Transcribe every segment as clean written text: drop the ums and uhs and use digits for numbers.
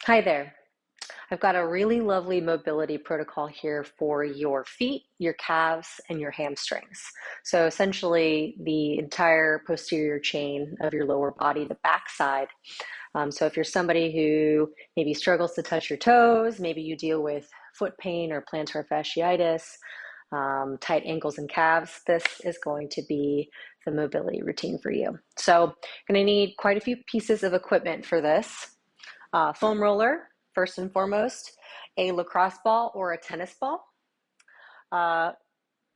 Hi there. I've got a really lovely mobility protocol here for your feet, your calves, and your hamstrings. So essentially the entire posterior chain of your lower body, the backside. So if you're somebody who maybe struggles to touch your toes, maybe you deal with foot pain or plantar fasciitis, tight ankles and calves, this is going to be the mobility routine for you. So you're going to need quite a few pieces of equipment for this. Foam roller, first and foremost, a lacrosse ball or a tennis ball, at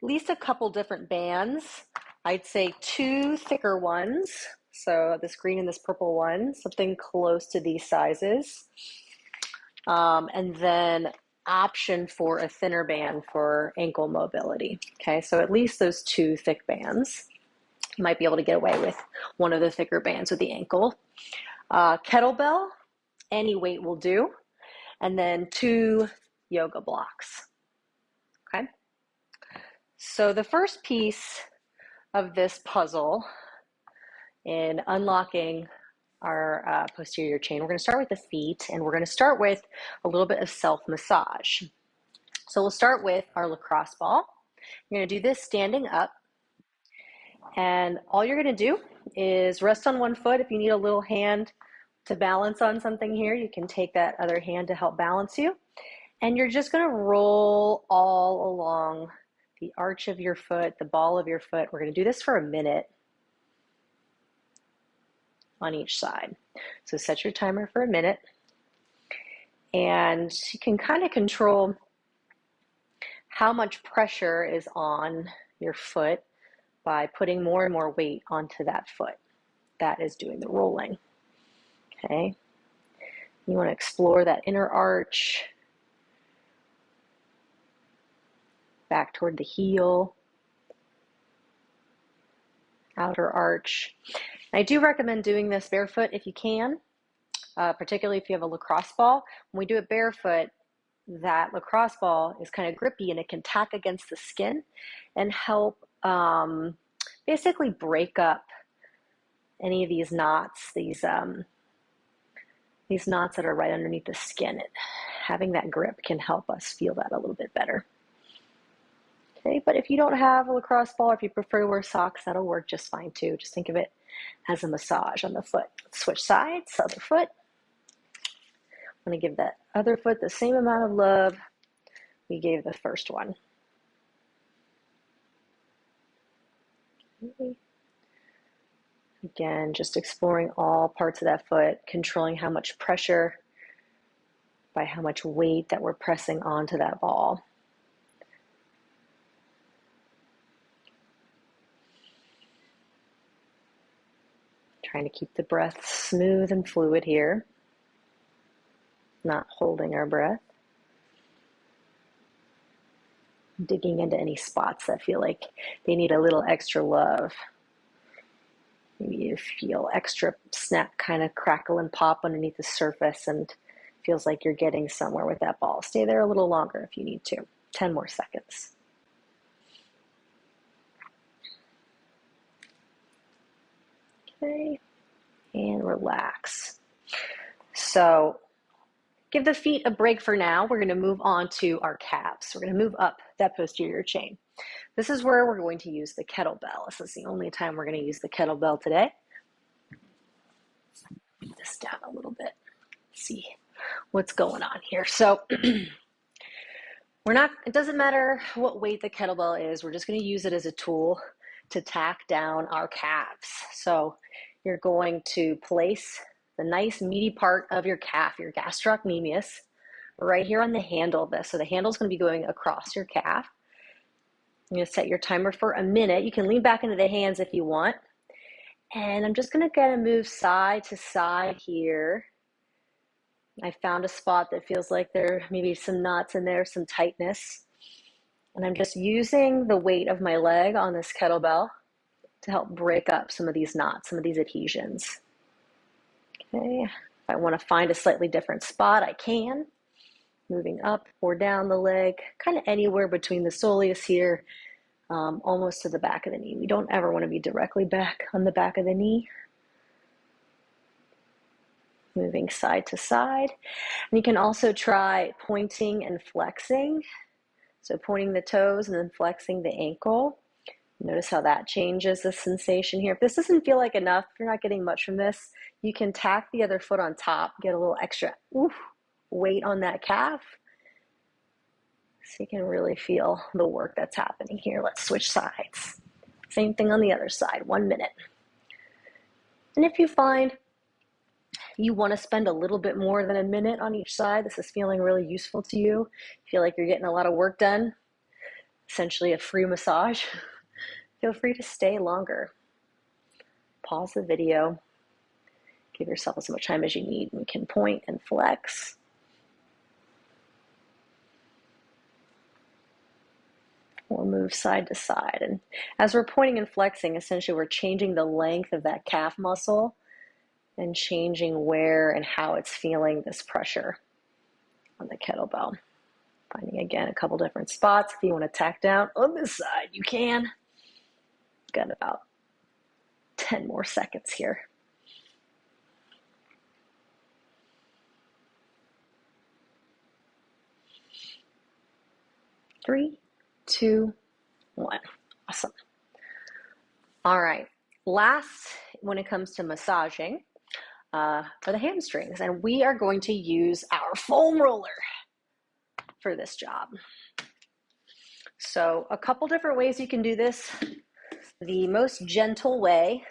least a couple different bands. I'd say two thicker ones, so this green and this purple one, something close to these sizes. And then option for a thinner band for ankle mobility. Okay, so at least those two thick bands. You might be able to get away with one of the thicker bands with the ankle. Kettlebell, any weight will do. And then two yoga blocks. Okay. So the first piece of this puzzle in unlocking our posterior chain, we're going to start with the feet, and we're going to start with a little bit of self-massage. So we'll start with our lacrosse ball. You're going to do this standing up, and all you're going to do is rest on one foot. If you need a little hand to balance on something here, you can take that other hand to help balance you. And you're just going to roll all along the arch of your foot, the ball of your foot. We're going to do this for a minute on each side. So set your timer for a minute. And you can kind of control how much pressure is on your foot by putting more and more weight onto that foot. That is doing the rolling. Okay. You want to explore that inner arch, back toward the heel, outer arch. I do recommend doing this barefoot if you can, particularly if you have a lacrosse ball. When we do it barefoot, that lacrosse ball is kind of grippy and it can tack against the skin and help basically break up any of these knots, these knots that are right underneath the skin. Having that grip can help us feel that a little bit better. Okay, but if you don't have a lacrosse ball, or if you prefer to wear socks, that'll work just fine too. Just think of it as a massage on the foot. Switch sides, other foot. I'm going to give that other foot the same amount of love we gave the first one. Okay. Again, just exploring all parts of that foot, controlling how much pressure by how much weight that we're pressing onto that ball. Trying to keep the breath smooth and fluid here, not holding our breath. Digging into any spots that feel like they need a little extra love. Maybe you feel extra snap, kind of crackle and pop underneath the surface, and feels like you're getting somewhere with that ball. Stay there a little longer if you need to. 10 more seconds. Okay, and relax. So give the feet a break for now. We're going to move on to our calves. We're going to move up that posterior chain. This is where we're going to use the kettlebell. This is the only time we're going to use the kettlebell today. Put this down a little bit. See what's going on here. So it doesn't matter what weight the kettlebell is. We're just going to use it as a tool to tack down our calves. So you're going to place the nice meaty part of your calf, your gastrocnemius, right here on the handle of this. So the handle is going to be going across your calf. I'm going to set your timer for a minute. You can lean back into the hands if you want. And I'm just going to kind of move side to side here. I found a spot that feels like there may be some knots in there, some tightness. And I'm just using the weight of my leg on this kettlebell to help break up some of these knots, some of these adhesions. Okay, if I want to find a slightly different spot, I can. Moving up or down the leg, kind of anywhere between the soleus here, almost to the back of the knee. We don't ever want to be directly back on the back of the knee. moving side to side. And you can also try pointing and flexing. So pointing the toes and then flexing the ankle. Notice how that changes the sensation here. If this doesn't feel like enough, if you're not getting much from this, you can tack the other foot on top, get a little extra weight on that calf. So you can really feel the work that's happening here. Let's switch sides. Same thing on the other side, 1 minute. And if you find you want to spend a little bit more than a minute on each side, this is feeling really useful to you, feel like you're getting a lot of work done, essentially a free massage, feel free to stay longer. Pause the video, give yourself as much time as you need. You can point and flex. Or move side to side. And as we're pointing and flexing, essentially we're changing the length of that calf muscle and changing where and how it's feeling this pressure on the kettlebell. Finding again a couple different spots. If you want to tack down on this side, you can. Got about 10 more seconds here. 3, 2, 1. Awesome. All right. Last, when it comes to massaging, for the hamstrings, and we are going to use our foam roller for this job. So a couple different ways you can do this. The most gentle way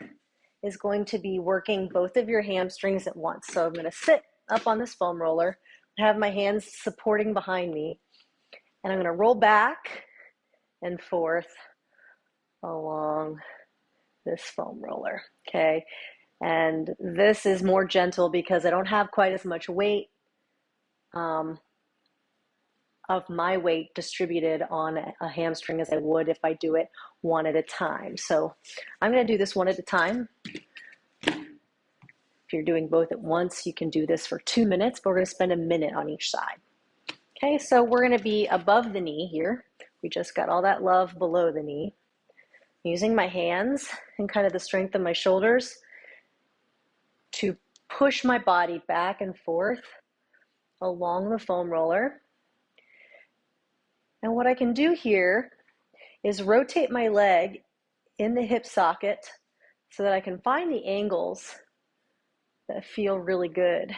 is going to be working both of your hamstrings at once. So I'm going to sit up on this foam roller, have my hands supporting behind me, and I'm going to roll back and forth along this foam roller, okay? And this is more gentle because I don't have quite as much weight of my weight distributed on a hamstring as I would if I do it one at a time. So I'm going to do this one at a time. If you're doing both at once, you can do this for 2 minutes, but we're going to spend a minute on each side. Okay, so we're going to be above the knee here. We just got all that love below the knee. Using my hands and kind of the strength of my shoulders to push my body back and forth along the foam roller. And what I can do here is rotate my leg in the hip socket so that I can find the angles that feel really good.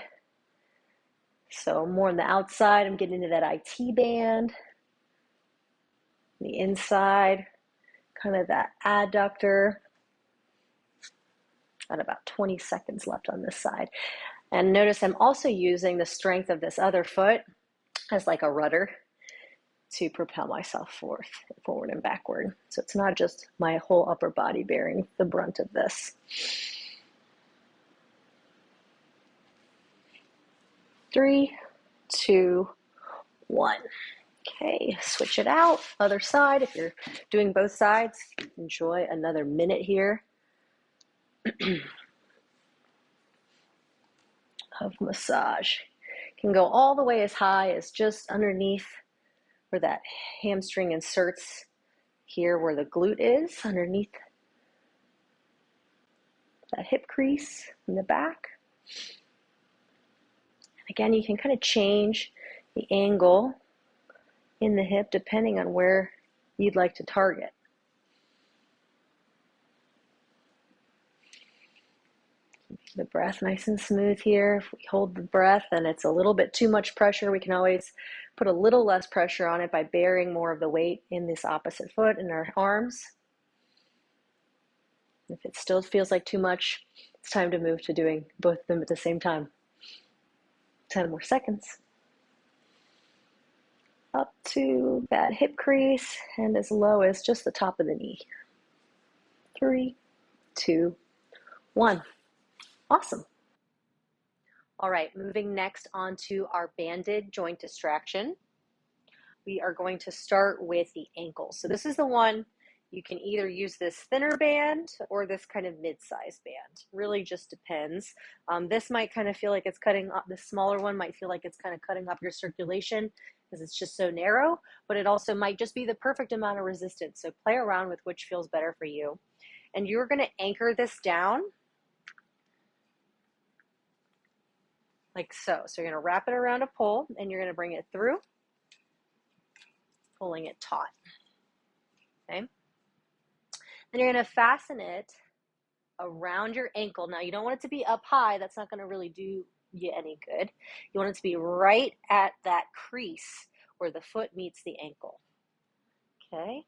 So more on the outside, I'm getting into that IT band. The inside, kind of that adductor. Got about 20 seconds left on this side. And notice I'm also using the strength of this other foot as like a rudder to propel myself forward and backward. So it's not just my whole upper body bearing the brunt of this. 3, 2, 1. Okay, switch it out. Other side. If you're doing both sides, enjoy another minute here of massage. Can go all the way as high as just underneath where that hamstring inserts here where the glute is, underneath that hip crease in the back. Again, you can kind of change the angle in the hip depending on where you'd like to target. Keep the breath nice and smooth here. If we hold the breath and it's a little bit too much pressure, we can always put a little less pressure on it by bearing more of the weight in this opposite foot in our arms. If it still feels like too much, it's time to move to doing both of them at the same time. 10 more seconds. Up to that hip crease and as low as just the top of the knee. 3, 2, 1. Awesome. All right, moving next on to our banded joint distraction. We are going to start with the ankles. So this is the one you can either use this thinner band or this kind of mid-sized band. Really just depends. This might kind of feel like it's cutting up, the smaller one might feel like it's kind of cutting up your circulation because it's just so narrow, but it also might just be the perfect amount of resistance. So play around with which feels better for you. And you're gonna anchor this down like so. So you're going to wrap it around a pole and you're going to bring it through, pulling it taut. Okay. Then you're going to fasten it around your ankle. Now you don't want it to be up high. That's not going to really do you any good. You want it to be right at that crease where the foot meets the ankle. Okay.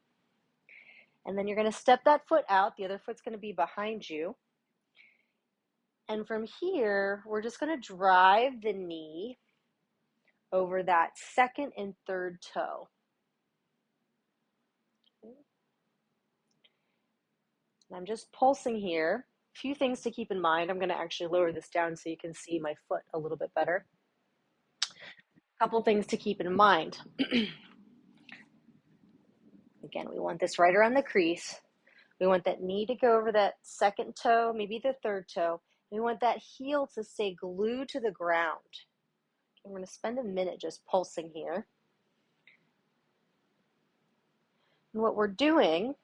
And then you're going to step that foot out. The other foot's going to be behind you. And from here, we're just going to drive the knee over that second and third toe. Okay. And I'm just pulsing here. A few things to keep in mind. I'm going to actually lower this down so you can see my foot a little bit better. A couple things to keep in mind. Again, we want this right around the crease. We want that knee to go over that second toe, maybe the third toe. We want that heel to stay glued to the ground. I'm going to spend a minute just pulsing here. And what we're doing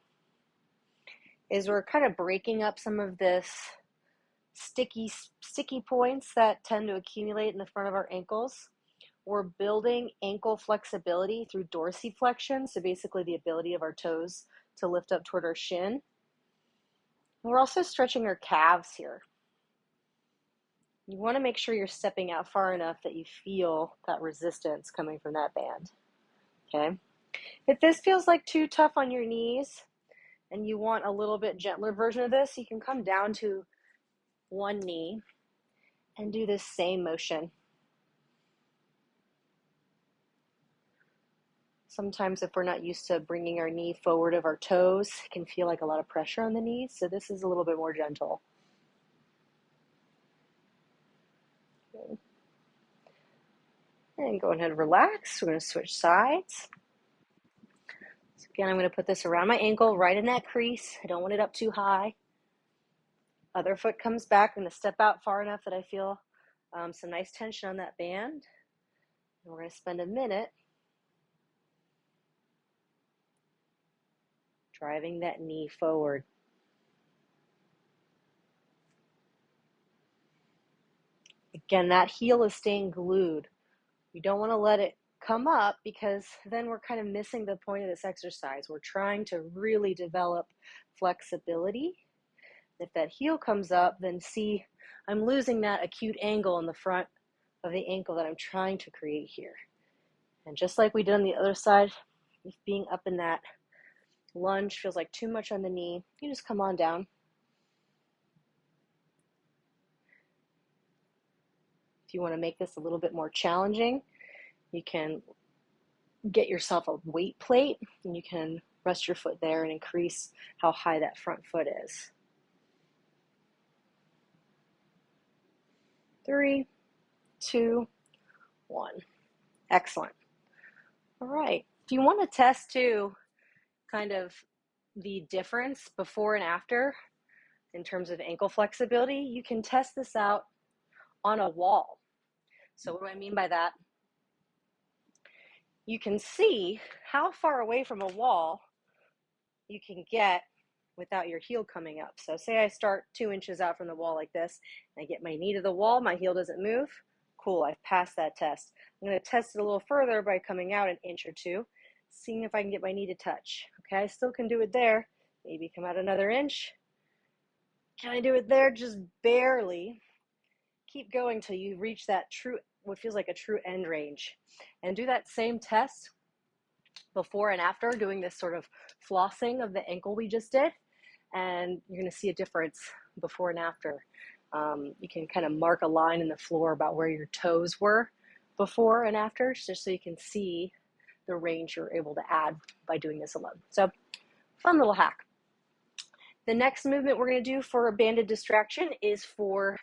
is we're kind of breaking up some of this sticky points that tend to accumulate in the front of our ankles. We're building ankle flexibility through dorsiflexion, so basically the ability of our toes to lift up toward our shin. We're also stretching our calves here. You want to make sure you're stepping out far enough that you feel that resistance coming from that band. Okay. If this feels like too tough on your knees and you want a little bit gentler version of this, you can come down to one knee and do this same motion. Sometimes if we're not used to bringing our knee forward of our toes, it can feel like a lot of pressure on the knees. So this is a little bit more gentle. Okay. And go ahead and relax. We're going to switch sides. So again, I'm going to put this around my ankle, right in that crease. I don't want it up too high. Other foot comes back. I'm going to step out far enough that I feel some nice tension on that band. And we're going to spend a minute driving that knee forward. Again, that heel is staying glued. You don't want to let it come up because then we're kind of missing the point of this exercise. We're trying to really develop flexibility. If that heel comes up, then see, I'm losing that acute angle in the front of the ankle that I'm trying to create here. And just like we did on the other side, if being up in that lunge feels like too much on the knee, you just come on down. If you want to make this a little bit more challenging, you can get yourself a weight plate and you can rest your foot there and increase how high that front foot is. 3, 2, 1. Excellent. All right. If you want to test too, kind of the difference before and after in terms of ankle flexibility, you can test this out on a wall. So what do I mean by that? You can see how far away from a wall you can get without your heel coming up. So say I start 2 inches out from the wall like this, and I get my knee to the wall, my heel doesn't move. Cool, I've passed that test. I'm going to test it a little further by coming out an inch or two, seeing if I can get my knee to touch. Okay, I still can do it there. Maybe come out another inch. Can I do it there? Just barely. Keep going till you reach that true, what feels like a true end range. And do that same test before and after, doing this sort of flossing of the ankle we just did. And you're going to see a difference before and after. You can kind of mark a line in the floor about where your toes were before and after, just so you can see the range you're able to add by doing this alone. So, fun little hack. The next movement we're going to do for a banded distraction is for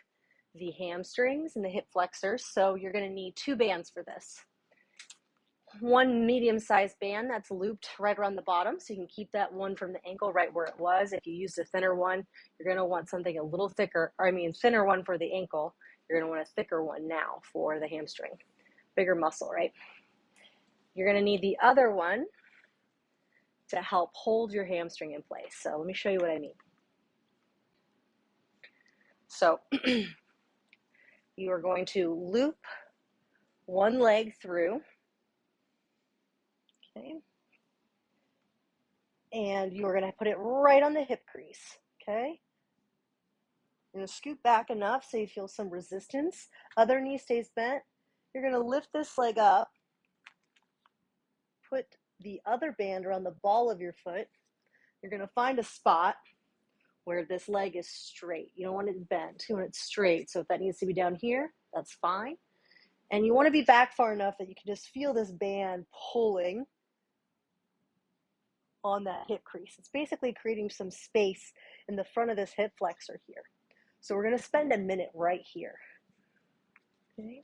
the hamstrings and the hip flexors. So you're going to need 2 bands for this. One medium-sized band that's looped right around the bottom, so you can keep that one from the ankle right where it was. If you used a thinner one, you're going to want something a little thicker, thinner one for the ankle. You're going to want a thicker one now for the hamstring. Bigger muscle, right? You're going to need the other one to help hold your hamstring in place. So let me show you what I mean. So You are going to loop one leg through, okay? And you're going to put it right on the hip crease, okay? You're going to scoot back enough so you feel some resistance. Other knee stays bent. You're going to lift this leg up, put the other band around the ball of your foot. You're going to find a spot where this leg is straight. You don't want it bent, you want it straight. So if that needs to be down here, that's fine. And you want to be back far enough that you can just feel this band pulling on that hip crease. It's basically creating some space in the front of this hip flexor here. So we're going to spend a minute right here. Okay.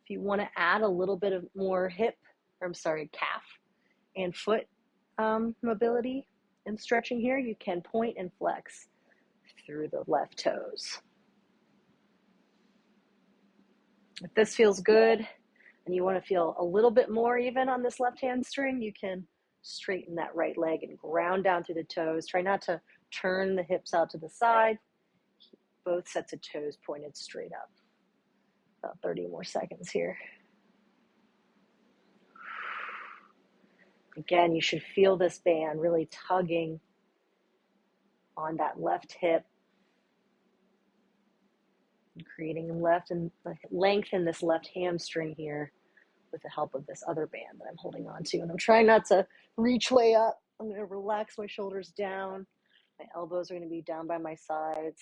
If you want to add a little bit of more calf and foot mobility and stretching here, you can point and flex through the left toes. If this feels good and you want to feel a little bit more even on this left hamstring, you can straighten that right leg and ground down through the toes. Try not to turn the hips out to the side. Keep both sets of toes pointed straight up. About 30 more seconds here. Again, you should feel this band really tugging on that left hip, and creating length in this left hamstring here with the help of this other band that I'm holding on to. And I'm trying not to reach way up. I'm going to relax my shoulders down. My elbows are going to be down by my sides.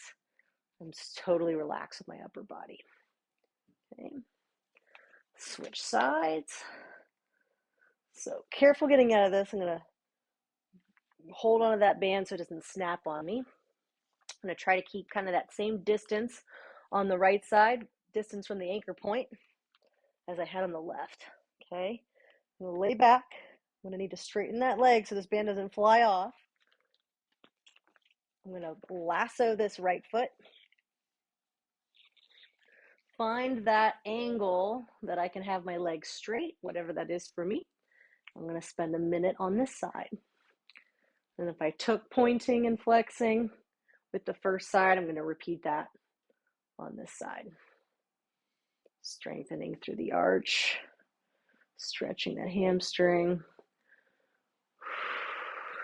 I'm just totally relaxed with my upper body. Okay. Switch sides. So careful getting out of this. I'm going to hold on to that band so it doesn't snap on me. I'm going to try to keep kind of that same distance on the right side, distance from the anchor point, as I had on the left. Okay. I'm going to lay back. I'm going to need to straighten that leg so this band doesn't fly off. I'm going to lasso this right foot. Find that angle that I can have my leg straight, whatever that is for me. I'm going to spend a minute on this side. And if I took pointing and flexing with the first side, I'm going to repeat that on this side. Strengthening through the arch, stretching that hamstring.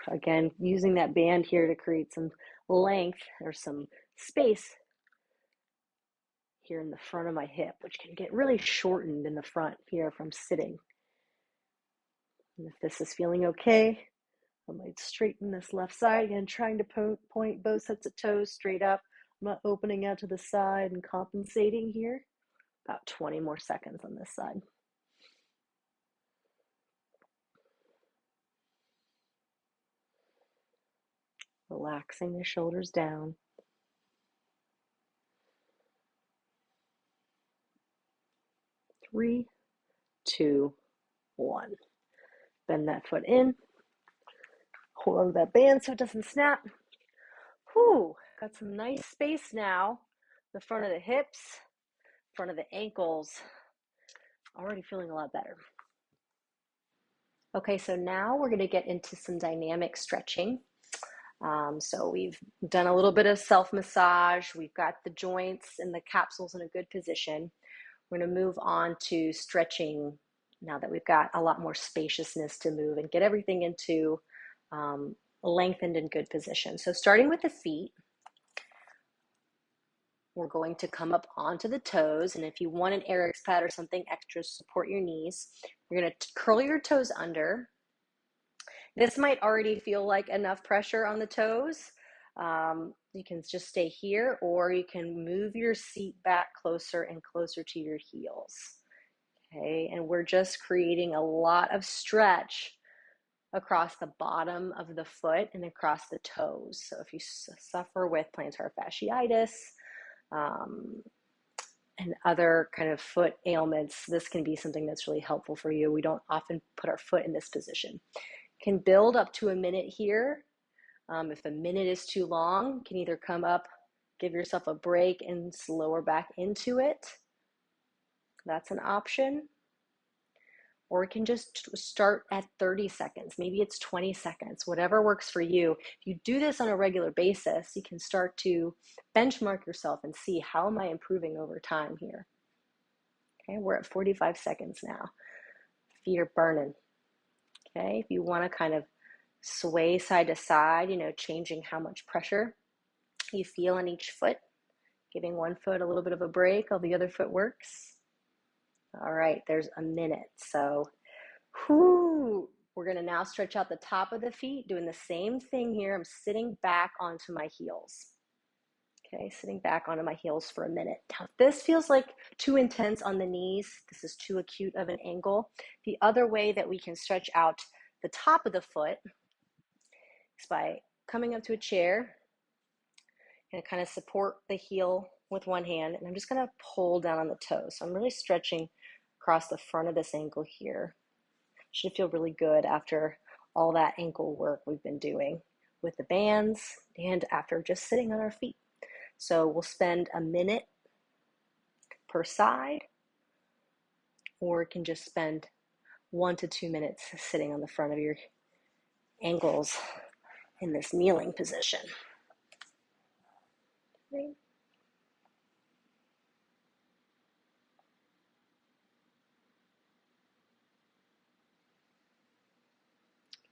Again, using that band here to create some length or some space here in the front of my hip, which can get really shortened in the front here from sitting. And if this is feeling okay, I might straighten this left side again, trying to point both sets of toes straight up. I'm not opening out to the side and compensating here. About 20 more seconds on this side. Relaxing the shoulders down. 3, 2, 1. Bend that foot in. Hold on to that band so it doesn't snap. Whew, got some nice space now. The front of the hips, front of the ankles. Already feeling a lot better. Okay, so now we're going to get into some dynamic stretching. So we've done a little bit of self-massage. We've got the joints and the capsules in a good position. We're going to move on to stretching now that we've got a lot more spaciousness to move and get everything into lengthened and good position. So starting with the feet, we're going to come up onto the toes. And if you want an Eric's pad or something extra to support your knees, you're going to curl your toes under. This might already feel like enough pressure on the toes. You can just stay here, or you can move your seat back closer and closer to your heels. Okay, and we're just creating a lot of stretch across the bottom of the foot and across the toes. So if you suffer with plantar fasciitis and other kind of foot ailments, this can be something that's really helpful for you. We don't often put our foot in this position. Can build up to a minute here. If a minute is too long, you can either come up, give yourself a break and lower back into it. That's an option. or it can just start at 30 seconds. Maybe it's 20 seconds, whatever works for you. If you do this on a regular basis, you can start to benchmark yourself and see, how am I improving over time here? Okay, we're at 45 seconds now. Feet are burning. Okay, if you want to kind of sway side to side, changing how much pressure you feel on each foot, giving one foot a little bit of a break while the other foot works. All right, there's a minute. So, we're going to now stretch out the top of the feet, doing the same thing here. I'm sitting back onto my heels. Okay, sitting back onto my heels for a minute. Now, if this feels like too intense on the knees, this is too acute of an angle, the other way that we can stretch out the top of the foot is by coming up to a chair and kind of support the heel with one hand, and I'm just going to pull down on the toes. So I'm really stretching across the front of this ankle here. Should feel really good after all that ankle work we've been doing with the bands and after just sitting on our feet. So we'll spend a minute per side, or you can just spend 1 to 2 minutes sitting on the front of your ankles in this kneeling position. Okay.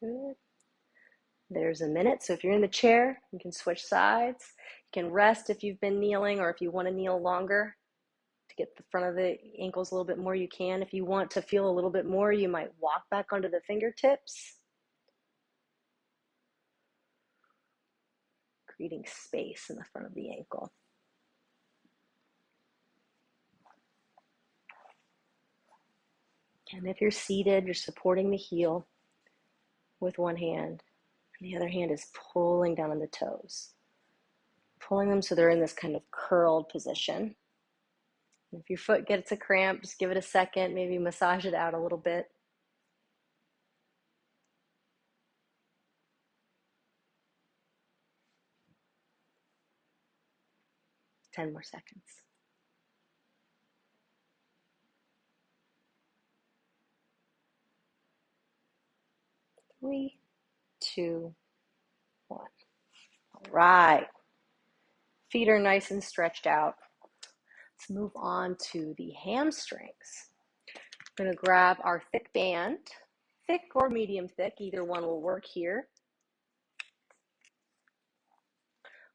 Good. There's a minute. So if you're in the chair, you can switch sides. You can rest if you've been kneeling, or if you want to kneel longer to get the front of the ankles a little bit more, you can. If you want to feel a little bit more, you might walk back onto the fingertips, creating space in the front of the ankle. And if you're seated, you're supporting the heel with one hand, and the other hand is pulling down on the toes, pulling them so they're in this kind of curled position. And if your foot gets a cramp, just give it a second, maybe massage it out a little bit. 10 more seconds. 3, 2, 1. All right. Feet are nice and stretched out. Let's move on to the hamstrings. We're going to grab our thick band, thick or medium thick, either one will work here.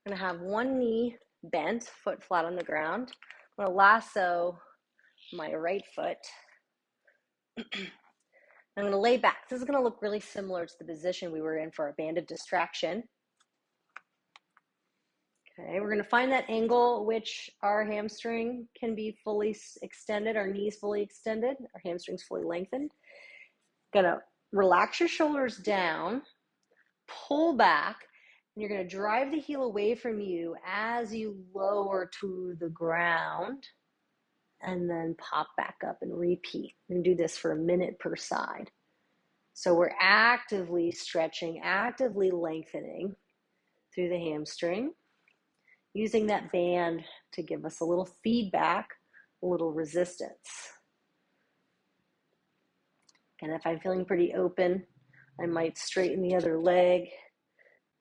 I'm going to have one knee bent, foot flat on the ground. I'm going to lasso my right foot. I'm going to lay back. This is going to look really similar to the position we were in for our band of distraction. Okay, we're going to find that angle which our hamstring can be fully extended, our knees fully extended, our hamstrings fully lengthened. Going to relax your shoulders down, pull back, and you're going to drive the heel away from you as you lower to the ground, and then pop back up and repeat. And do this for a minute per side. So we're actively stretching, actively lengthening through the hamstring, using that band to give us a little feedback, a little resistance. And if I'm feeling pretty open, I might straighten the other leg.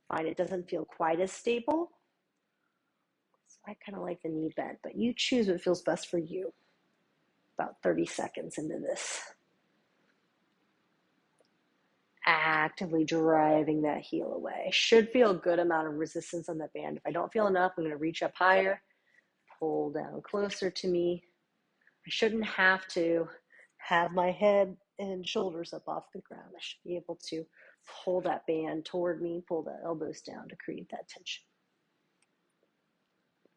Find it doesn't feel quite as stable. So I kind of like the knee bent, but you choose what feels best for you. About 30 seconds into this. Actively driving that heel away. Should feel a good amount of resistance on that band. If I don't feel enough, I'm going to reach up higher, pull down closer to me. I shouldn't have to have my head and shoulders up off the ground. I should be able to pull that band toward me, pull the elbows down to create that tension.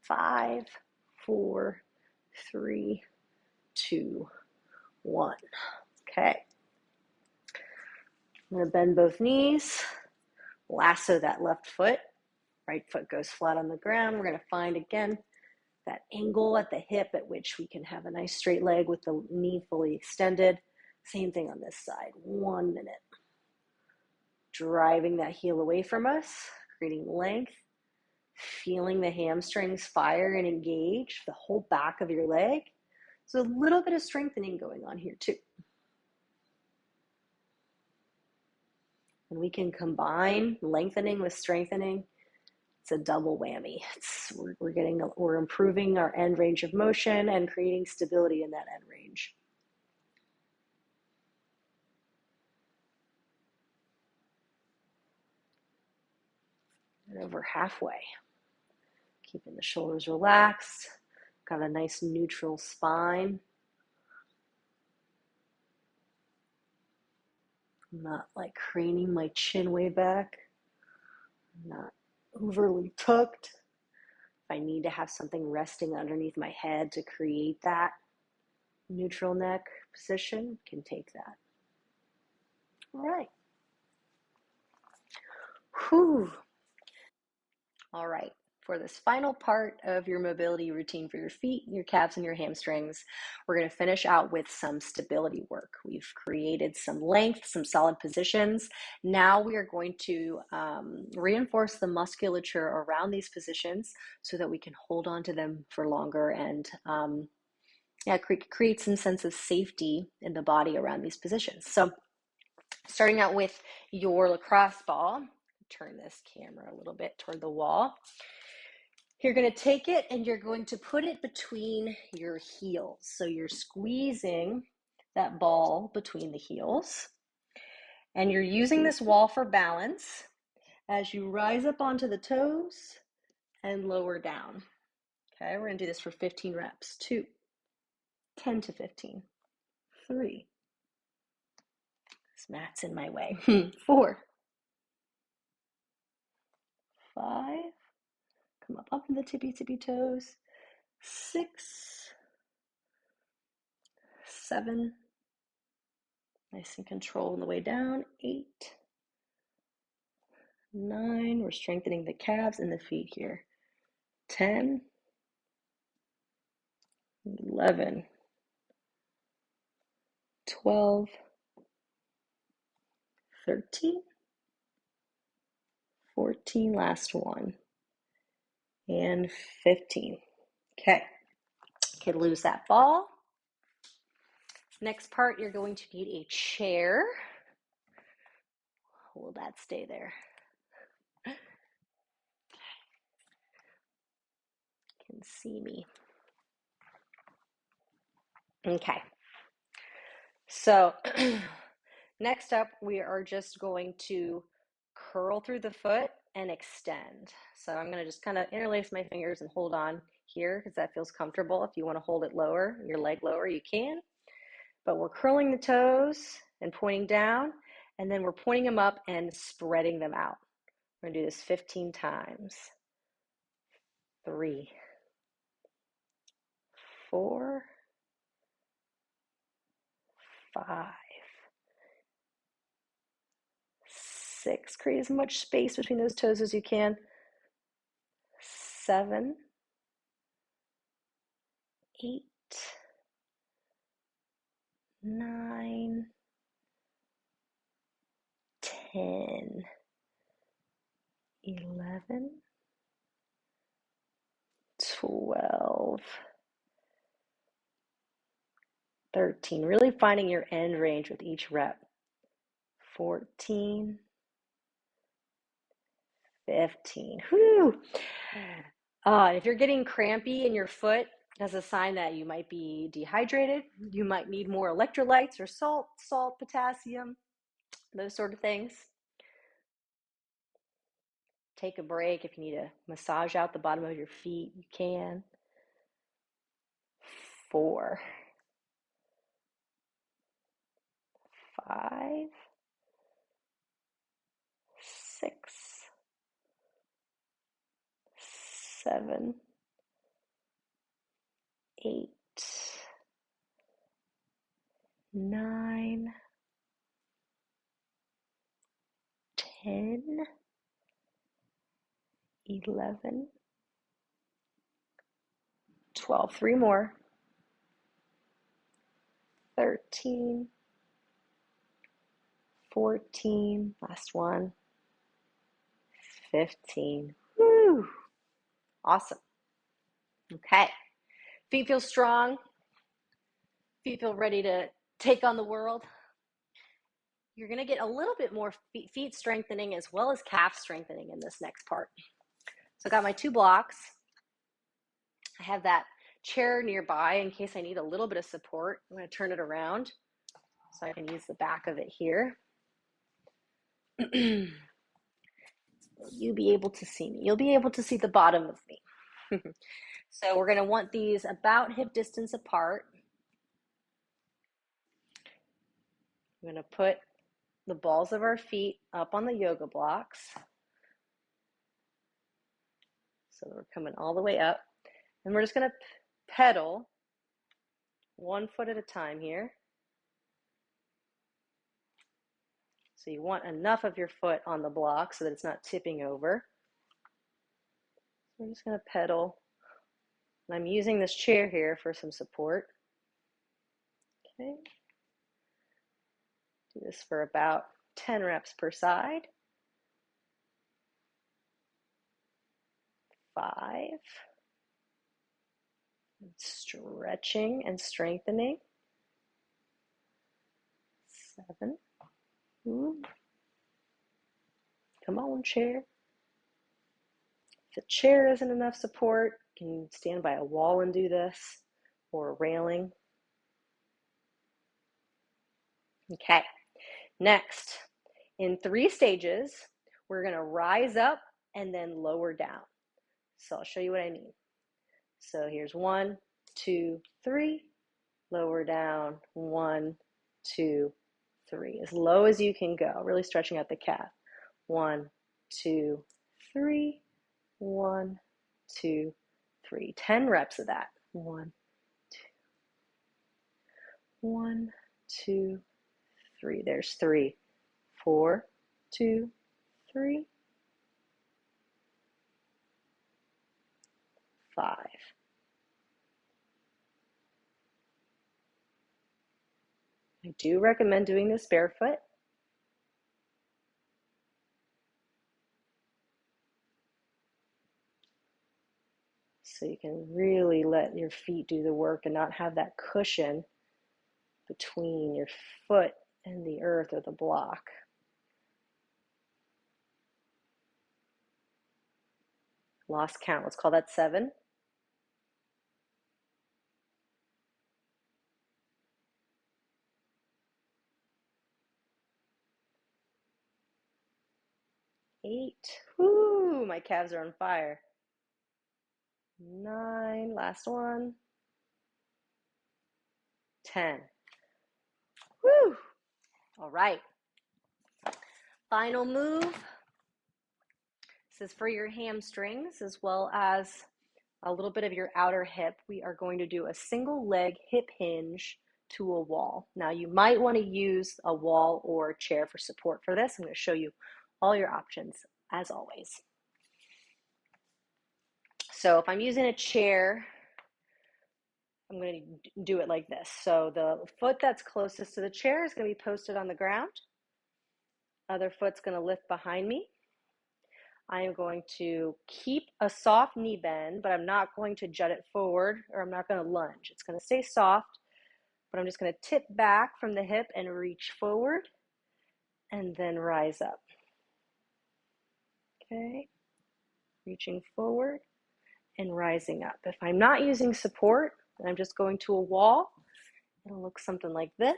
5, 4, 3, 2, 1. Okay. I'm going to bend both knees, lasso that left foot. Right foot goes flat on the ground. We're going to find again that angle at the hip at which we can have a nice straight leg with the knee fully extended. Same thing on this side. 1 minute. Driving that heel away from us, creating length, feeling the hamstrings fire and engage the whole back of your leg. So a little bit of strengthening going on here too. And we can combine lengthening with strengthening. It's a double whammy. We're improving our end range of motion and creating stability in that end range. And over halfway. Keeping the shoulders relaxed. Got a nice neutral spine. I'm not like craning my chin way back. I'm not overly tucked. If I need to have something resting underneath my head to create that neutral neck position, can take that. All right. Whew. All right. For this final part of your mobility routine for your feet, your calves, and your hamstrings, we're going to finish out with some stability work. We've created some length, some solid positions. Now we are going to reinforce the musculature around these positions so that we can hold on to them for longer and create some sense of safety in the body around these positions. So starting out with your lacrosse ball, turn this camera a little bit toward the wall. You're going to take it and you're going to put it between your heels. So you're squeezing that ball between the heels. And you're using this wall for balance as you rise up onto the toes and lower down. Okay, we're going to do this for 15 reps. 2, 10 to 15. 3. This mat's in my way. 4, 5. Come up to the tippy toes. 6, 7. Nice and control on the way down. 8, 9. We're strengthening the calves and the feet here. 10, 11, 12, 13, 14. Last one. And 15. Okay. You can lose that ball. Next part, you're going to need a chair. Will that stay there? You can see me. Okay. So next up, we are just going to curl through the foot and extend. So I'm going to just kind of interlace my fingers and hold on here because that feels comfortable. If you want to hold it lower, your leg lower, you can. But we're curling the toes and pointing down, and then we're pointing them up and spreading them out. We're going to do this 15 times. 3, 4, 5, 6. Create as much space between those toes as you can. 7, 8, 9, 10, 11, 12, 13. Really finding your end range with each rep. 14, 15. Whew. If you're getting crampy in your foot, that's a sign that you might be dehydrated. You might need more electrolytes or salt, potassium, those sort of things. Take a break. If you need to massage out the bottom of your feet, you can. 4, 5, 6, 7, 8, 9, 10, 11, 12. 3 more. 13, 14. Last one. 15. Woo! Awesome. Okay. Feet feel strong. Feet feel ready to take on the world. you're going to get a little bit more feet strengthening as well as calf strengthening in this next part. So I got my 2 blocks. I have that chair nearby in case I need a little bit of support. I'm going to turn it around so I can use the back of it here. You'll be able to see me. You'll be able to see the bottom of me. So we're going to want these about hip distance apart. I'm going to put the balls of our feet up on the yoga blocks. So we're coming all the way up. And we're just going to pedal 1 foot at a time here. So you want enough of your foot on the block so that it's not tipping over. So I'm just going to pedal. And I'm using this chair here for some support. Okay. Do this for about 10 reps per side. 5. Stretching and strengthening. 7. Ooh. Come on, chair. If the chair isn't enough support, you can stand by a wall and do this, or a railing. Okay, next, in 3 stages, we're going to rise up and then lower down. So I'll show you what I mean. So here's 1, 2, 3, lower down, 1, 2, 3, as low as you can go, really stretching out the calf. 1, 2, 3, 1, 2, 3. 10 reps of that. 1, 2, 1, 2, 3. There's 3, 4, 2, 3, 5. I do recommend doing this barefoot. So you can really let your feet do the work and not have that cushion between your foot and the earth or the block. Lost count. Let's call that 7. 8. Whoo, my calves are on fire. 9. Last one. 10. Woo. All right. Final move. This is for your hamstrings as well as a little bit of your outer hip. We are going to do a single leg hip hinge to a wall. Now you might want to use a wall or a chair for support for this. I'm going to show you all your options as always. So if I'm using a chair, I'm going to do it like this. So the foot that's closest to the chair is going to be posted on the ground. Other foot's going to lift behind me. I am going to keep a soft knee bend, but I'm not going to jut it forward, or I'm not going to lunge. It's going to stay soft, but I'm just going to tip back from the hip and reach forward and then rise up. Okay, reaching forward and rising up. If I'm not using support and I'm just going to a wall, it'll look something like this.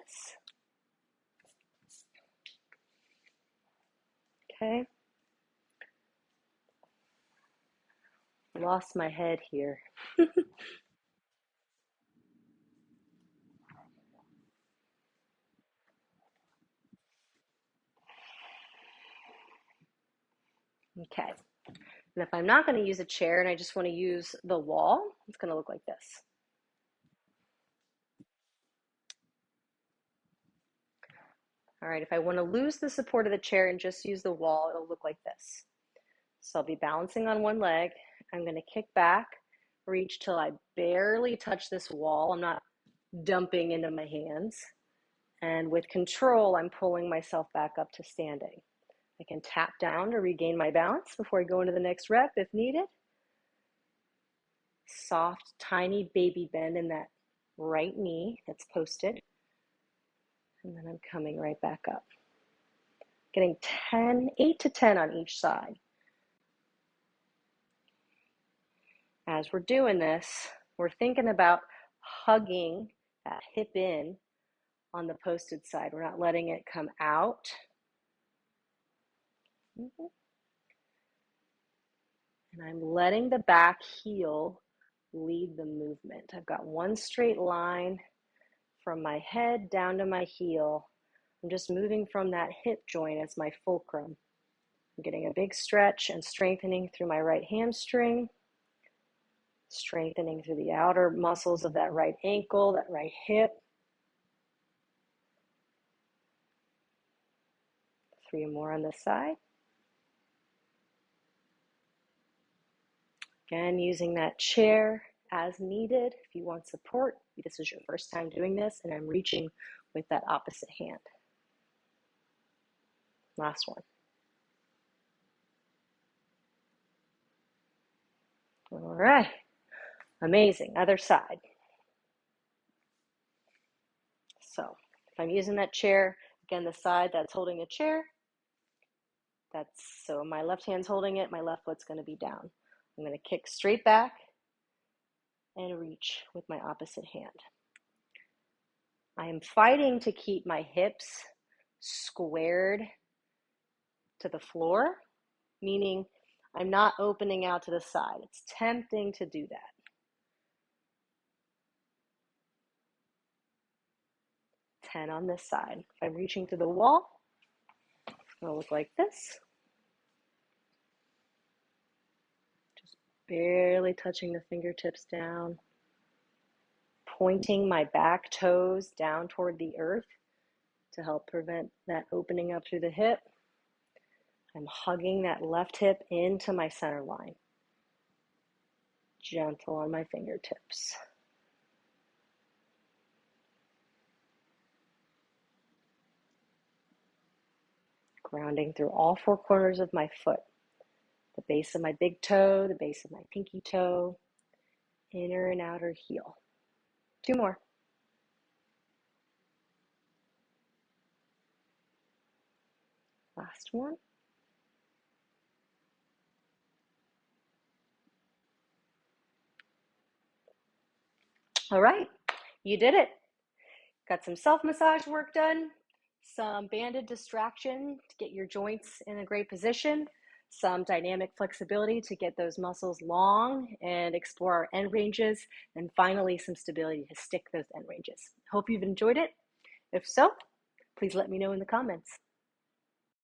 Okay. Lost my head here. Okay. And if I'm not going to use a chair and I just want to use the wall, it's going to look like this. All right, if I want to lose the support of the chair and just use the wall, it'll look like this. So I'll be balancing on one leg. I'm going to kick back, reach till I barely touch this wall. I'm not dumping into my hands. And with control, I'm pulling myself back up to standing. I can tap down to regain my balance before I go into the next rep if needed. Soft, tiny baby bend in that right knee that's posted. And then I'm coming right back up. getting 8 to 10 on each side. As we're doing this, we're thinking about hugging that hip in on the posted side. We're not letting it come out. And I'm letting the back heel lead the movement. I've got one straight line from my head down to my heel. I'm just moving from that hip joint as my fulcrum. I'm getting a big stretch and strengthening through my right hamstring, strengthening through the outer muscles of that right ankle, that right hip. 3 more on this side. Again, using that chair as needed. If you want support, this is your first time doing this, and I'm reaching with that opposite hand. Last one. All right, amazing. Other side. So if I'm using that chair, again, the side that's holding the chair, so my left hand's holding it, my left foot's going to be down. I'm going to kick straight back and reach with my opposite hand. I am fighting to keep my hips squared to the floor, meaning I'm not opening out to the side. It's tempting to do that. Ten on this side. If I'm reaching to the wall, it'll look like this. Just barely touching the fingertips down. Pointing my back toes down toward the earth to help prevent that opening up through the hip. I'm hugging that left hip into my center line. Gentle on my fingertips. Grounding through all 4 corners of my foot. The base of my big toe, the base of my pinky toe, inner and outer heel. 2 more. Last one. All right, you did it. Got some self-massage work done, some banded distraction to get your joints in a great position, some dynamic flexibility to get those muscles long and explore our end ranges, and finally some stability to stick those end ranges. Hope you've enjoyed it. If so, please let me know in the comments.